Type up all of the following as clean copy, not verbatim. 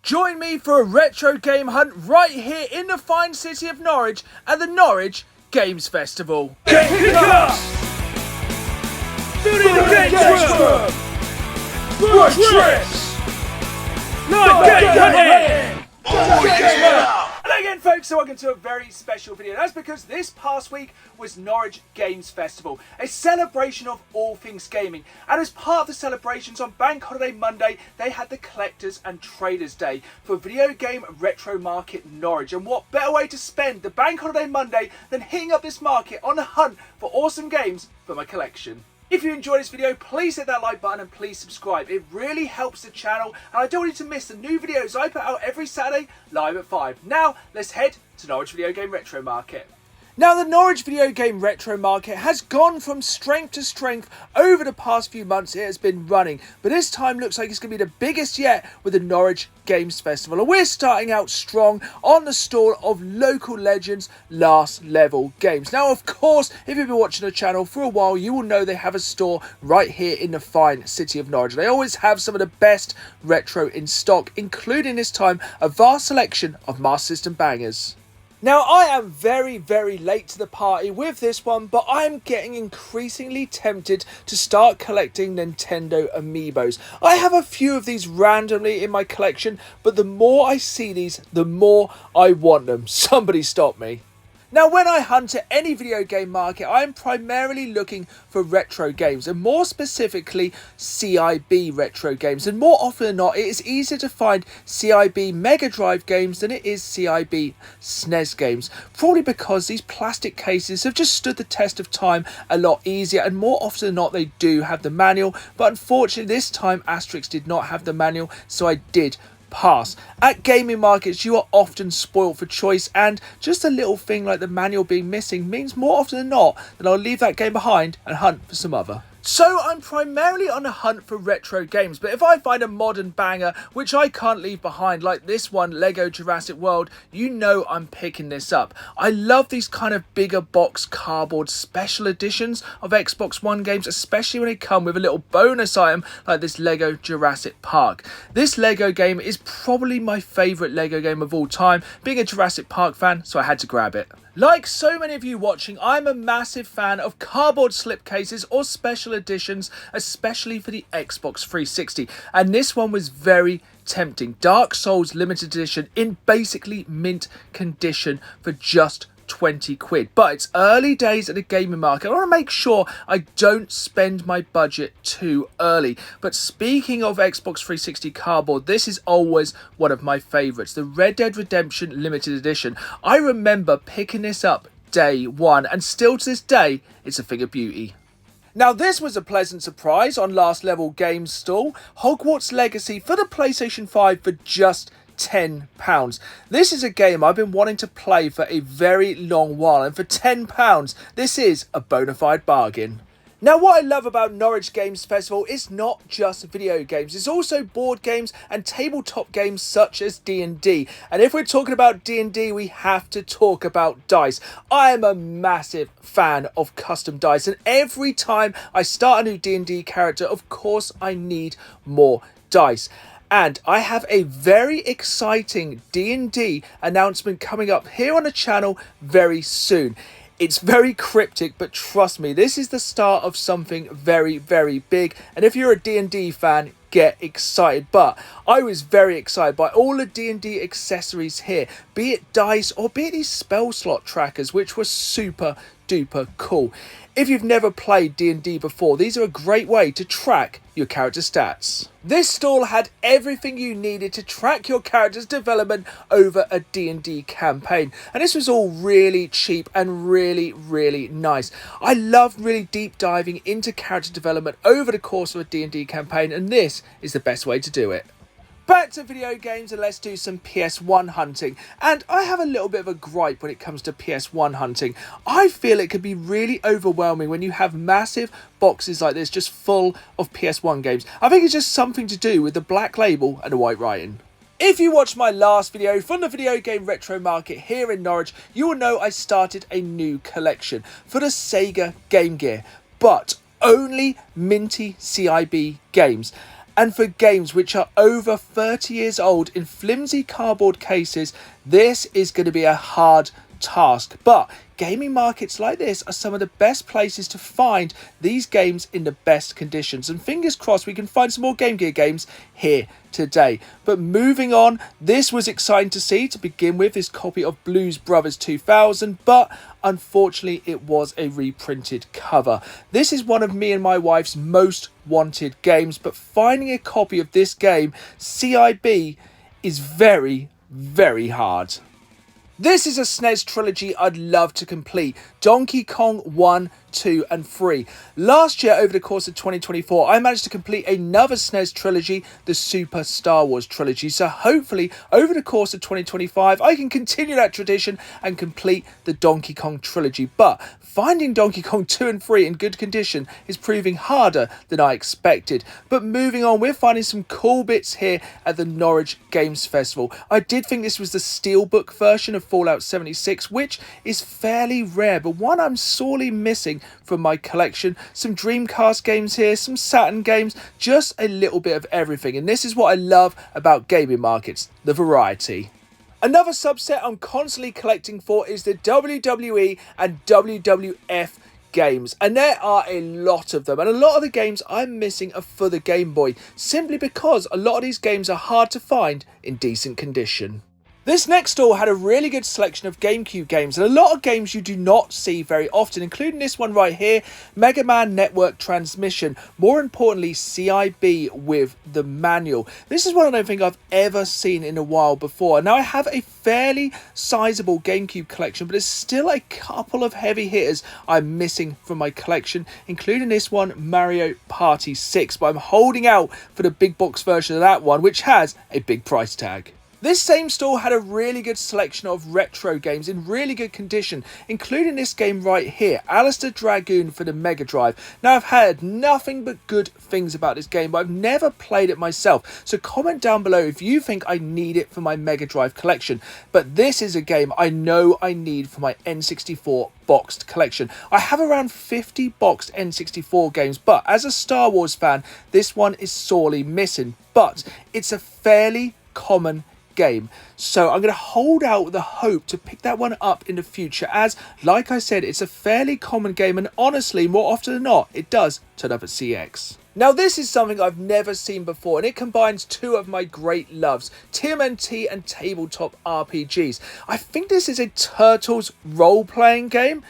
Join me for a retro game hunt right here in the fine city of Norwich at the Norwich Games Festival. Game Pickup! Building the Games Room! Rush Tricks! Live Game Hunting! Hello again folks, so welcome to a very special video. That's because this past week was Norwich Games Festival, a celebration of all things gaming. And as part of the celebrations on Bank Holiday Monday, they had the Collectors and Traders Day for Video Game Retro Market Norwich. And what better way to spend the Bank Holiday Monday than hitting up this market on a hunt for awesome games for my collection. If you enjoyed this video, please hit that like button and please subscribe. It really helps the channel and I don't want you to miss the new videos I put out every Saturday live at 5. Now, let's head to Norwich Video Game Retro Market. Now, the Norwich Video Game Retro Market has gone from strength to strength over the past few months it has been running. But this time looks like it's going to be the biggest yet with the Norwich Games Festival. And we're starting out strong on the stall of local legends Last Level Games. Now, of course, if you've been watching the channel for a while, you will know they have a store right here in the fine city of Norwich. They always have some of the best retro in stock, including this time a vast selection of Master System bangers. Now, I am very late to the party with this one, but I'm getting increasingly tempted to start collecting Nintendo Amiibos. I have a few of these randomly in my collection, but the more I see these, the more I want them. Somebody stop me. Now, when I hunt at any video game market, I am primarily looking for retro games, and more specifically CIB retro games. And more often than not, it is easier to find CIB Mega Drive games than it is CIB SNES games. Probably because these plastic cases have just stood the test of time a lot easier, and more often than not, they do have the manual. But unfortunately, this time Asterix did not have the manual, so I did pass. At gaming markets, you are often spoiled for choice, and just a little thing like the manual being missing means more often than not that I'll leave that game behind and hunt for some other. So I'm primarily on a hunt for retro games, but if I find a modern banger which I can't leave behind, like this one, Lego Jurassic World, you know I'm picking this up. I love these kind of bigger box cardboard special editions of Xbox One games, especially when they come with a little bonus item like this Lego Jurassic Park. This Lego game is probably my favourite Lego game of all time, being a Jurassic Park fan, so I had to grab it. Like so many of you watching, I'm a massive fan of cardboard slipcases or special editions, especially for the Xbox 360. And this one was very tempting. Dark Souls limited edition in basically mint condition for just 20 quid. But it's early days at the gaming market. I want to make sure I don't spend my budget too early. But speaking of Xbox 360 cardboard, this is always one of my favourites. The Red Dead Redemption limited edition. I remember picking this up day one, and still to this day, it's a thing of beauty. Now, this was a pleasant surprise on Last Level Games stall. Hogwarts Legacy for the PlayStation 5 for just £10. This is a game I've been wanting to play for a very long while, and for £10, this is a bona fide bargain. Now, what I love about Norwich Games Festival is not just video games, it's also board games and tabletop games such as D&D. And if we're talking about D&D, we have to talk about dice. I am a massive fan of custom dice, and every time I start a new D&D character, of course I need more dice. And I have a very exciting D&D announcement coming up here on the channel very soon. It's very cryptic, but trust me, this is the start of something very big. And if you're a D&D fan, get excited. But I was very excited by all the D&D accessories here, be it dice or be it these spell slot trackers, which were super duper cool. If you've never played D&D before, these are a great way to track your character stats. This stall had everything you needed to track your character's development over a D&D campaign, and this was all really cheap and really nice. I love really deep diving into character development over the course of a D&D campaign, and this is the best way to do it. Back to video games, and let's do some PS1 hunting. And I have a little bit of a gripe when it comes to PS1 hunting. I feel it can be really overwhelming when you have massive boxes like this just full of PS1 games. I think it's just something to do with the black label and the white writing. If you watched my last video from the Video Game Retro Market here in Norwich, you will know I started a new collection for the Sega Game Gear, but only minty CIB games. And for games which are over 30 years old in flimsy cardboard cases, this is going to be a hard task. But gaming markets like this are some of the best places to find these games in the best conditions. And fingers crossed we can find some more Game Gear games here today. But moving on, this was exciting to see to begin with, this copy of Blues Brothers 2000, but unfortunately it was a reprinted cover. This is one of me and my wife's most wanted games, but finding a copy of this game, CIB, is very, very hard. This is a SNES trilogy I'd love to complete. Donkey Kong 1, 2 and 3. Last year, over the course of 2024, I managed to complete another SNES trilogy, the Super Star Wars trilogy. So hopefully, over the course of 2025, I can continue that tradition and complete the Donkey Kong trilogy. But finding Donkey Kong 2 and 3 in good condition is proving harder than I expected. But moving on, we're finding some cool bits here at the Norwich Games Festival. I did think this was the Steelbook version of Fallout 76, which is fairly rare, but one I'm sorely missing from my collection. Some Dreamcast games here, some Saturn games, just a little bit of everything. And this is what I love about gaming markets, the variety. Another subset I'm constantly collecting for is the WWE and WWF games, and there are a lot of them, and a lot of the games I'm missing are for the Game Boy, simply because a lot of these games are hard to find in decent condition. This next stall had a really good selection of GameCube games, and a lot of games you do not see very often, including this one right here, Mega Man Network Transmission, more importantly CIB with the manual. This is one I don't think I've ever seen in a while before. Now I have a fairly sizable GameCube collection, but there's still a couple of heavy hitters I'm missing from my collection, including this one, Mario Party 6, but I'm holding out for the big box version of that one, which has a big price tag. This same store had a really good selection of retro games in really good condition, including this game right here, Alistair Dragoon for the Mega Drive. Now I've heard nothing but good things about this game, but I've never played it myself, so comment down below if you think I need it for my Mega Drive collection. But this is a game I know I need for my N64 boxed collection. I have around 50 boxed N64 games, but as a Star Wars fan, this one is sorely missing. But it's a fairly common game, so I'm going to hold out with the hope to pick that one up in the future, as like I said, it's a fairly common game, and honestly more often than not it does turn up at CX. Now this is something I've never seen before, and it combines two of my great loves, TMNT and tabletop RPGs. I think this is a Turtles role-playing game.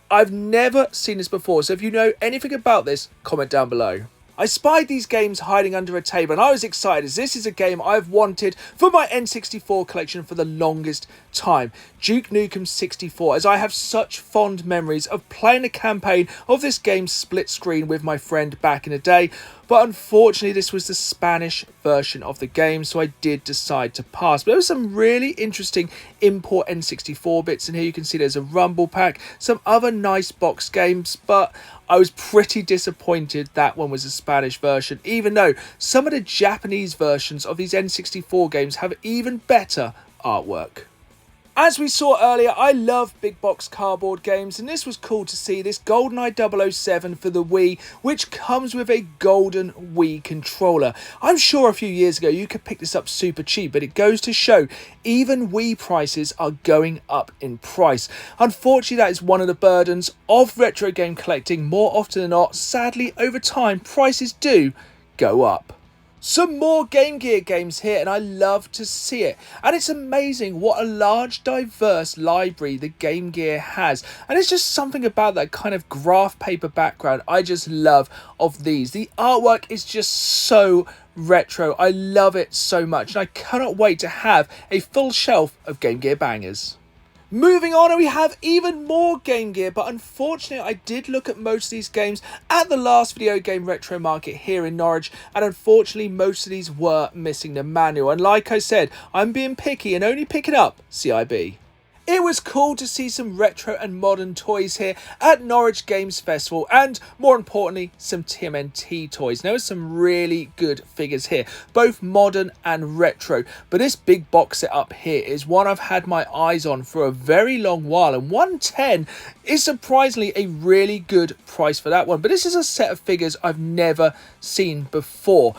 I've never seen this before, so if you know anything about this, comment down below. I spied these games hiding under a table, and I was excited as this is a game I've wanted for my N64 collection for the longest time. Duke Nukem 64, as I have such fond memories of playing the campaign of this game split screen with my friend back in the day. But unfortunately this was the Spanish version of the game, so I did decide to pass. But there was some really interesting import N64 bits in here. You can see there's a Rumble Pack, some other nice box games, but I was pretty disappointed that one was a Spanish version, even though some of the Japanese versions of these N64 games have even better artwork. As we saw earlier, I love big box cardboard games, and this was cool to see this GoldenEye 007 for the Wii, which comes with a golden Wii controller. I'm sure a few years ago you could pick this up super cheap, but it goes to show even Wii prices are going up in price. Unfortunately, that is one of the burdens of retro game collecting. More often than not, sadly, over time, prices do go up. Some more Game Gear games here, and I love to see it. And it's amazing what a large, diverse library the Game Gear has. And it's just something about that kind of graph paper background I just love of these. The artwork is just so retro. I love it so much, and I cannot wait to have a full shelf of Game Gear bangers. Moving on, and we have even more Game Gear, but unfortunately I did look at most of these games at the last video game retro market here in Norwich, and unfortunately most of these were missing the manual, and like I said, I'm being picky and only picking up CIB. It was cool to see some retro and modern toys here at Norwich Games Festival, and more importantly, some TMNT toys. There were some really good figures here, both modern and retro, but this big box set up here is one I've had my eyes on for a very long while, and 110 is surprisingly a really good price for that one. But this is a set of figures I've never seen before.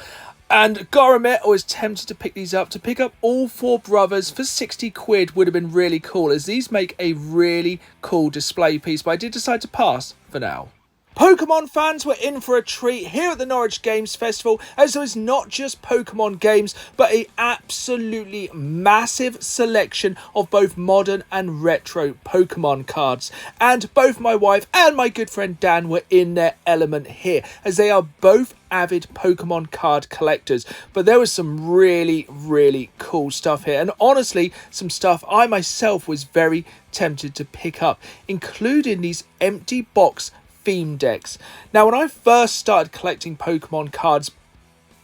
And gotta admit, I was tempted to pick these up. To pick up all 4 brothers for 60 quid would have been really cool, as these make a really cool display piece, but I did decide to pass for now. Pokemon fans were in for a treat here at the Norwich Games Festival, as there was not just Pokemon games, but an absolutely massive selection of both modern and retro Pokemon cards. And both my wife and my good friend Dan were in their element here, as they are both avid Pokemon card collectors. But there was some really cool stuff here, and honestly some stuff I myself was very tempted to pick up, including these empty box theme decks. Now, when I first started collecting Pokemon cards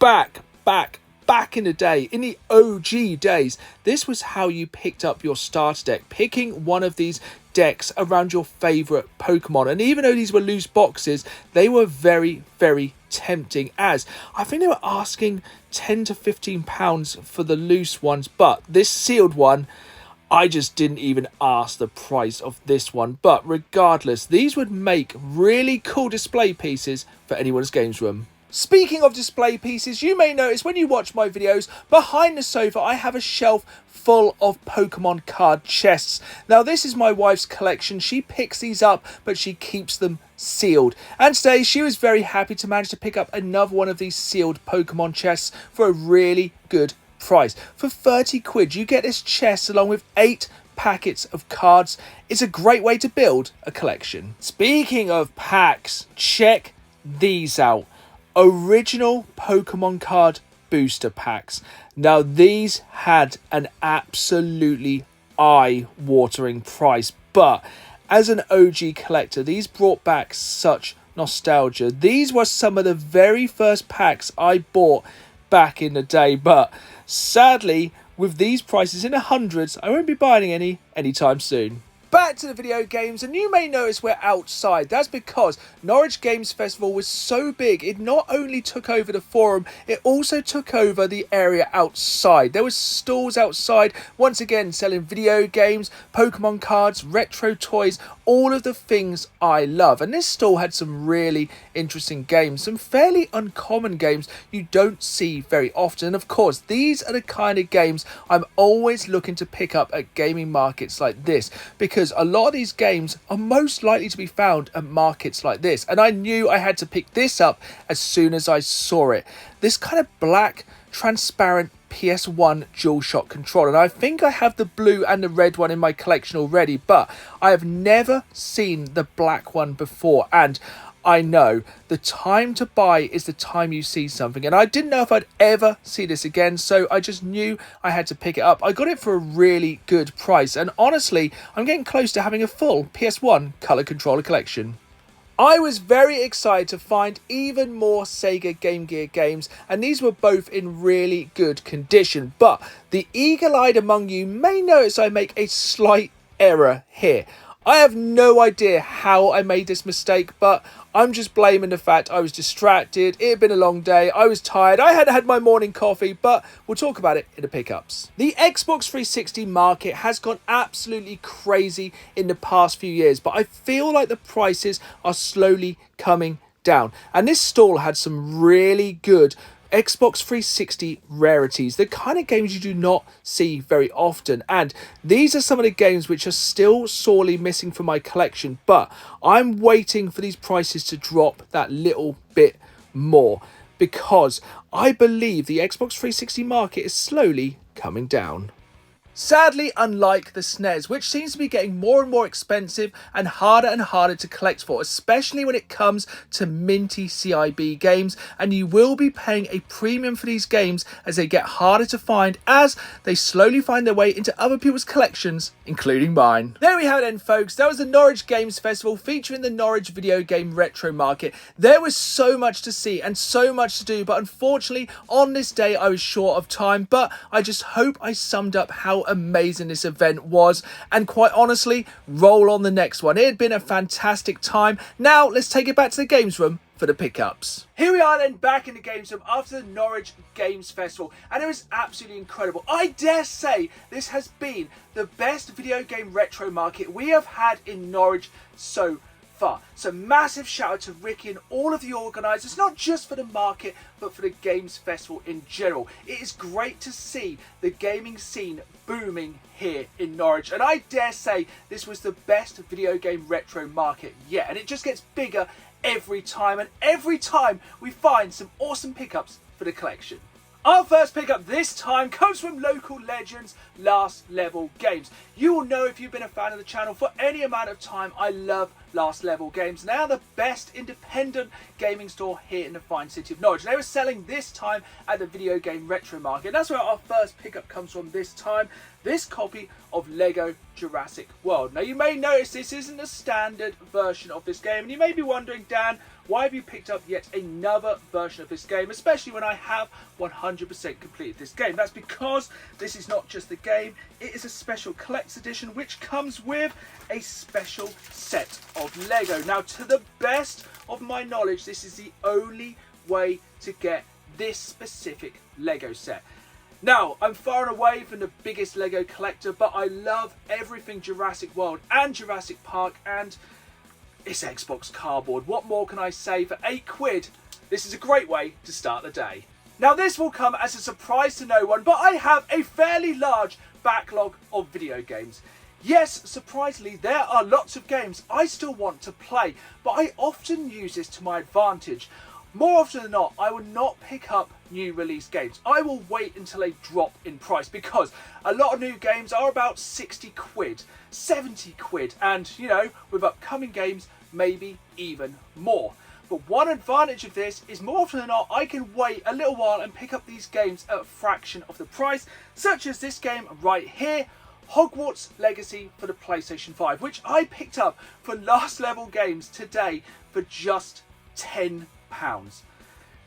back in the day, in the OG days, this was how you picked up your starter deck, picking one of these decks around your favourite Pokemon. And even though these were loose boxes, they were very tempting, as I think they were asking £10 to £15 for the loose ones, but this sealed one, I just didn't even ask the price of this one. But regardless, these would make really cool display pieces for anyone's games room. Speaking of display pieces, you may notice when you watch my videos, behind the sofa I have a shelf full of Pokemon card chests. Now, this is my wife's collection. She picks these up, but she keeps them sealed. And today she was very happy to manage to pick up another one of these sealed Pokemon chests for a really good price. For 30 quid you get this chest along with 8 packets of cards. It's a great way to build a collection. Speaking of packs, check these out. Original Pokemon card booster packs. Now, these had an absolutely eye-watering price, but as an OG collector, these brought back such nostalgia. These were some of the very first packs I bought back in the day, but sadly, with these prices in the hundreds, I won't be buying any anytime soon. Back to the video games, and you may notice we're outside. That's because Norwich Games Festival was so big, it not only took over the forum, it also took over the area outside. There was stalls outside, once again selling video games, Pokemon cards, retro toys, all of the things I love. And this stall had some really interesting games, some fairly uncommon games you don't see very often. And of course, these are the kind of games I'm always looking to pick up at gaming markets like this, because a lot of these games are most likely to be found at markets like this, and I knew I had to pick this up as soon as I saw it. This kind of black transparent PS1 DualShock controller, and I think I have the blue and the red one in my collection already, but I have never seen the black one before. And I know the time to buy is the time you see something, and I didn't know if I'd ever see this again, so I just knew I had to pick it up. I got it for a really good price, and honestly, I'm getting close to having a full PS1 colour controller collection. I was very excited to find even more Sega Game Gear games, and these were both in really good condition, but the eagle-eyed among you may notice I make a slight error here. I have no idea how I made this mistake, but I'm just blaming the fact I was distracted. It had been a long day, I was tired, I hadn't had my morning coffee, but we'll talk about it in the pickups. The Xbox 360 market has gone absolutely crazy in the past few years, but I feel like the prices are slowly coming down. And this stall had some really good Xbox 360 rarities, the kind of games you do not see very often, and these are some of the games which are still sorely missing from my collection, but I'm waiting for these prices to drop that little bit more, because I believe the Xbox 360 market is slowly coming down. Sadly, unlike the SNES, which seems to be getting more and more expensive and harder to collect for, especially when it comes to minty CIB games, and you will be paying a premium for these games as they get harder to find, as they slowly find their way into other people's collections, including mine. There we have it then, folks. That was the Norwich Games Festival featuring the Norwich video game retro market. There was so much to see and so much to do, but unfortunately on this day I was short of time, but I just hope I summed up how amazing this event was, and quite honestly, roll on the next one. It had been a fantastic time. Now let's take it back to the games room for the pickups. Here we are then, back in the games room after the Norwich Games Festival, and it was absolutely incredible. I dare say this has been the best video game retro market we have had in Norwich so far. So massive shout out to Ricky and all of the organisers, not just for the market, but for the Games Festival in general. It is great to see the gaming scene booming here in Norwich, and I dare say this was the best video game retro market yet, and it just gets bigger every time, and every time we find some awesome pickups for the collection. Our first pickup this time comes from local legends, Last Level Games. You will know if you've been a fan of the channel for any amount of time, I love Last Level Games. Now the best independent gaming store here in the fine city of Norwich. They were selling this time at the Video Game Retro Market. That's where our first pickup comes from this time. This copy of Lego Jurassic World. Now you may notice this isn't a standard version of this game, and you may be wondering, Dan, why have you picked up yet another version of this game, especially when I have 100% completed this game? That's because this is not just the game, it is a special collector's edition which comes with a special set of Lego. Now, to the best of my knowledge, this is the only way to get this specific Lego set. Now, I'm far and away from the biggest Lego collector, but I love everything Jurassic World and Jurassic Park, and it's Xbox cardboard. What more can I say? For £8, this is a great way to start the day. Now, this will come as a surprise to no one, but I have a fairly large backlog of video games. Yes, surprisingly, there are lots of games I still want to play, but I often use this to my advantage. More often than not, I will not pick up new release games. I will wait until they drop in price, because a lot of new games are about 60 quid, 70 quid, and you know, with upcoming games, maybe even more. But one advantage of this is more often than not, I can wait a little while and pick up these games at a fraction of the price, such as this game right here, Hogwarts Legacy for the PlayStation 5, which I picked up for Last Level Games today for just £10.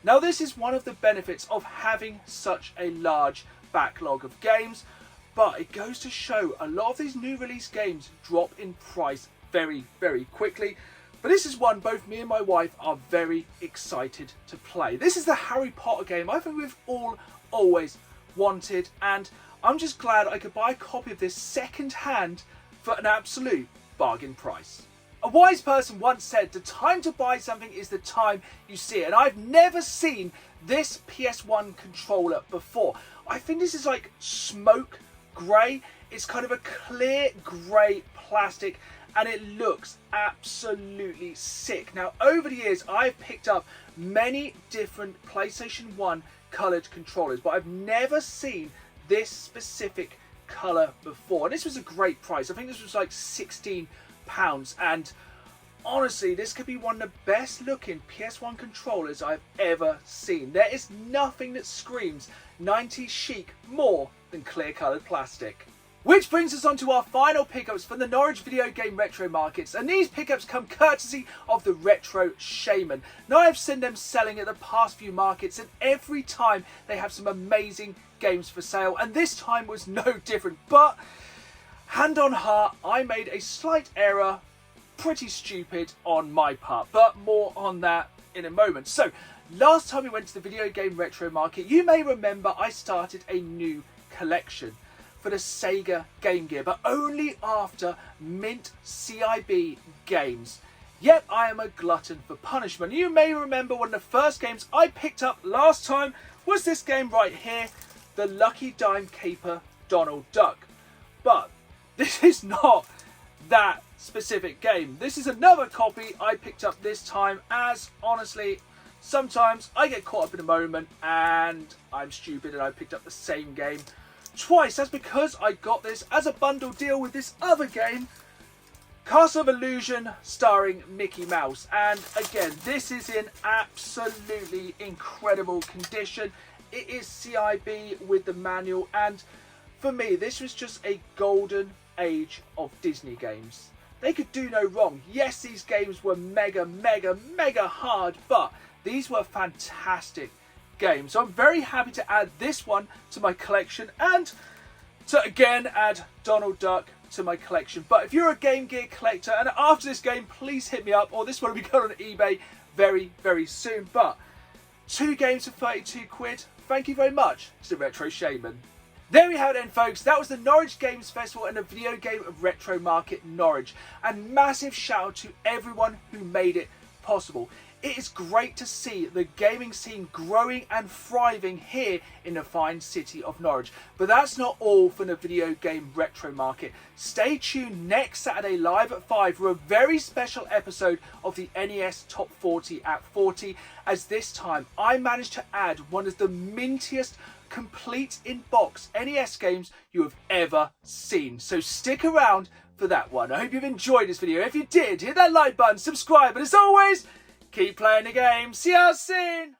Now, this is one of the benefits of having such a large backlog of games, but it goes to show a lot of these new release games drop in price very, very quickly. But this is one both me and my wife are very excited to play. This is the Harry Potter game I think we've all always wanted, and I'm just glad I could buy a copy of this second hand for an absolute bargain price. A wise person once said, the time to buy something is the time you see it. And I've never seen this PS1 controller before. I think this is like smoke grey. It's kind of a clear grey plastic, and it looks absolutely sick. Now, over the years, I've picked up many different PlayStation 1 coloured controllers, but I've never seen this specific colour before. And this was a great price. I think this was like £16. And honestly, this could be one of the best looking PS1 controllers I've ever seen. There is nothing that screams 90s chic more than clear coloured plastic. Which brings us on to our final pickups from the Norwich Video Game Retro Markets, and these pickups come courtesy of the Retro Shaman. Now, I've seen them selling at the past few markets, and every time they have some amazing games for sale, and this time was no different. But hand on heart, I made a slight error, pretty stupid on my part, but more on that in a moment. So, last time we went to the Video Game Retro Market, you may remember I started a new collection for the Sega Game Gear, but only after mint CIB games. Yet I am a glutton for punishment. You may remember one of the first games I picked up last time was this game right here, the Lucky Dime Caper Donald Duck. But this is not that specific game. This is another copy I picked up this time, as honestly, sometimes I get caught up in a moment and I'm stupid and I picked up the same game twice. That's because I got this as a bundle deal with this other game, Castle of Illusion, starring Mickey Mouse. And again, this is in absolutely incredible condition. It is CIB with the manual, and for me, this was just a golden age of Disney games. They could do no wrong. Yes, these games were mega hard, but these were fantastic games. So I'm very happy to add this one to my collection, and to again add Donald Duck to my collection. But if you're a Game Gear collector and after this game, please hit me up, or this one will be going on eBay very soon. But 2 games for 32 quid. Thank you very much to the Retro Shaman. There we have it then, folks. That was the Norwich Games Festival and the Video Game Retro Market Norwich. And massive shout out to everyone who made it possible. It is great to see the gaming scene growing and thriving here in the fine city of Norwich. But that's not all from the Video Game Retro Market. Stay tuned next Saturday live at 5 for a very special episode of the NES Top 40 at 40, as this time I managed to add one of the mintiest complete in box NES games you have ever seen. So stick around for that one. I hope you've enjoyed this video. If you did, hit that like button, subscribe, and as always, keep playing the game. See you soon.